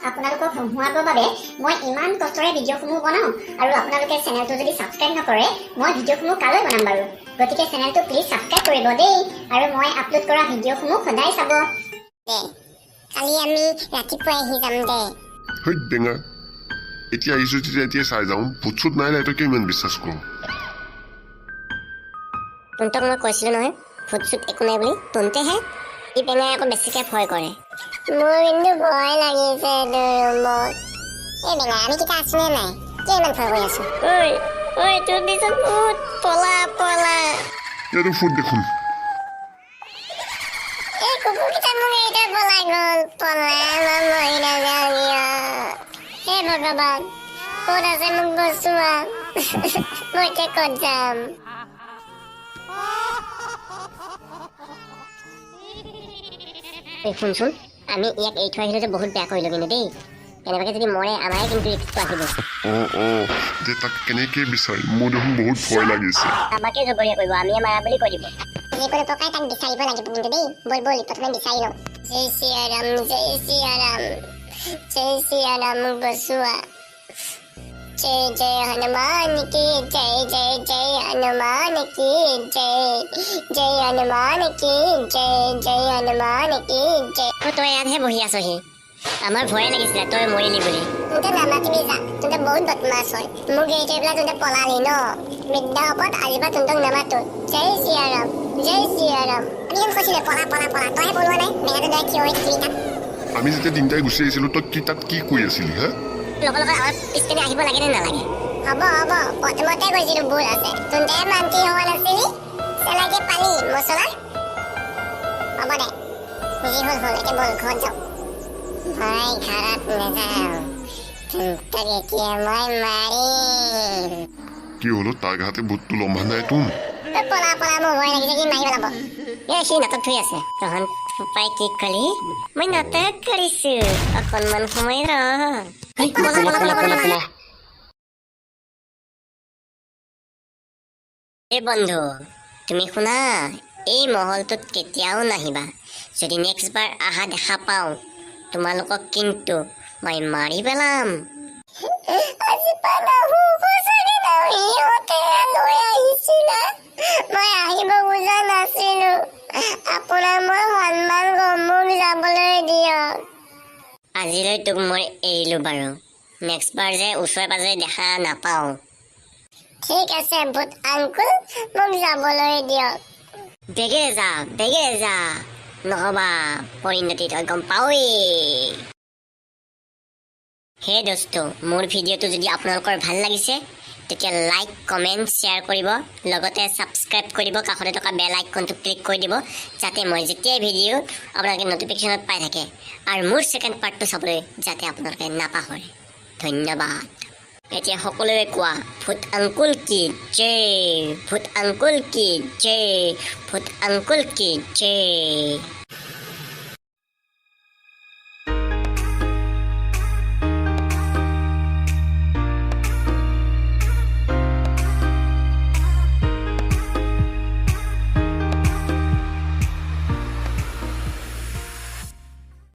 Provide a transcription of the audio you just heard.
আপোনালোকক হঁহুৱাবৰ বাবে মই ইমান কষ্টৰে ভিডিঅ'সমূহ বনাওঁ আৰু আপোনালোকে চেনেলটো যদি ছাবস্ক্ৰাইব নকৰে মই ভিডিঅ'সমূহ কালৈ বনাম বাৰু গতিকে চেনেলটো প্লিজ ছাবস্ক্ৰাইব কৰিব দেই আৰু মই আপলোড কৰা ভিডিঅ'সমূহ সদায় চাব দে কালি আমি ৰাতিপুৱাই আহি যাম দে হৈ বেঙা এতিয়া আহিছোঁ তেতিয়া এতিয়া চাই যাওঁ ভূত চুত নাই নাই তই কিমান বিশ্বাস কৰোঁ তহঁতক মই কৈছিলোঁ নহয় ভূত চুত একো নাই বুলি তহঁতেহে ই বেঙাই আকৌ বেছিকৈ ভয় কৰে মোৰ কিন্তু ভয় লাগিছে ৰুমত এই বেঙা আমি কেইটা আছোনে নাই কিয় ইমান ভয় কৰি আছো ঐ ঐ তোৰ পিছত ভূত পলা পলা ইয়াতো ভূত দেখোন এই কুকুৰকেইটা মোক এৰি পলাই গ'ল পলাই মই মৰি নাযাওঁ হে ভগৱান ক'ত আছে মোক বচোৱা মই এতিয়া ক'ত যাম শুনচোন আমি ইয়াক এৰি থৈ আহিলে যে বহুত বেয়া কৰিলোঁ কিন্তু দেই এনেকুৱাকৈ যদি মৰে আমাৰে কিন্তু ৰিক্সটো আহিব যে তাক কেনেকৈ বিচাৰি মোৰ দেখোন বহুত ভয় লাগিছে আমাকে জগৰীয়া কৰিব আমিয়ে মাৰা বুলি কৈ দিব যিকোনো প্ৰকাৰে তাক বিচাৰিব লাগিব কিন্তু দেই বল বল প্ৰথমে বিচাৰি লওঁ জয় শ্ৰীৰাম জয় শ্ৰীৰাম জয় শ্ৰীৰাম মোক বচোৱা जय जय हनुमान की जय जय जय हनुमान की जय जय हनुमान की जय जय हनुमान की जय তই ইয়াতহে বহি আছহি আমাৰ ভয়ে লাগিছিলে তই মৰিলি বুলি তহঁতে নামাতিবি যা তহঁতে বহুত বদমাছ হয় মোক এৰি থৈ পেলাই তহঁতে পলালি ন বিদ্যা ওপৰত আজিৰ পৰা তহঁতক নামাতো জয় শ্ৰীৰাম জয় শ্ৰীৰাম আমি যেন কৈছিলে পলা পলা পলা তইহে পলোৱা নাই মেঘাটো দৰে থিয় হৈ থাকিলি তাত আমি যেতিয়া তিনিটাই গুচি আহিছিলোঁ তই কি তাত কি কৈ আছিলি হা লগে লগে আমাৰ পিছপিনে আহিব লাগে নে নালাগে হ'ব হ'ব প্ৰথমতে কৈছিলোঁ ভুল আছে তহঁতে মান্তি হোৱা নাছিলি চেলাইকে পালি মছলা হ'ব দে যি হ'ল হ'ল এতিয়া বল ঘৰত যাওঁ মই ঘৰত নাযাওঁ তহঁতক এতিয়া মই মাৰিম কি হলো তাৰ ঘাটে ভূতটো লম্বা নাই তোন পলা পলা মোৰ ভয় লাগিছে কি মাৰি পেলাব সি নাটক থৈ আছে তহঁত পাই কি কলি মই নাটক কৰিছো অকণমান সময় ৰ এই বন্ধু তুমি শুনা এই মহলটোত কেতিয়াও নাহিবা যদি নেক্সট বাৰ আহা দেখা পাওঁ তোমালোকক কিন্তু মই মাৰি পেলাম মই আহিব বুজা নাছিলো আপোনাৰ মই সন্মান মোক যাবলৈ দিয়ক আজিলৈ তোক মই এৰিলো বাৰু নেক্সট বাৰ যে ওচৰে পাজৰে দেখা নাপাওঁ ঠিক আছে ভূত আংকুল মোক যাবলৈ দিয়ক বেগে যা নহবা পৰিণতি তই গম পাওৱেই হে দোস্ত মোৰ ভিডিঅ'টো যদি আপোনালোকৰ ভাল লাগিছে তেতিয়া লাইক কমেণ্ট শ্বেয়াৰ কৰিব লগতে ছাবস্ক্ৰাইব কৰিব কাষতে থকা বেল আইকনটো ক্লিক কৰি দিব যাতে মই যেতিয়াই ভিডিঅ' আপোনালোকে নটিফিকেশ্যনত পাই থাকে আৰু মোৰ ছেকেণ্ড পাৰ্টটো চাবলৈ যাতে আপোনালোকে নাপাহৰে ধন্যবাদ এতিয়া সকলোৱে কোৱা ভূত আংকুল কি জয় ভূত আংকুল কি জয় ভূত আংকুল কি জয়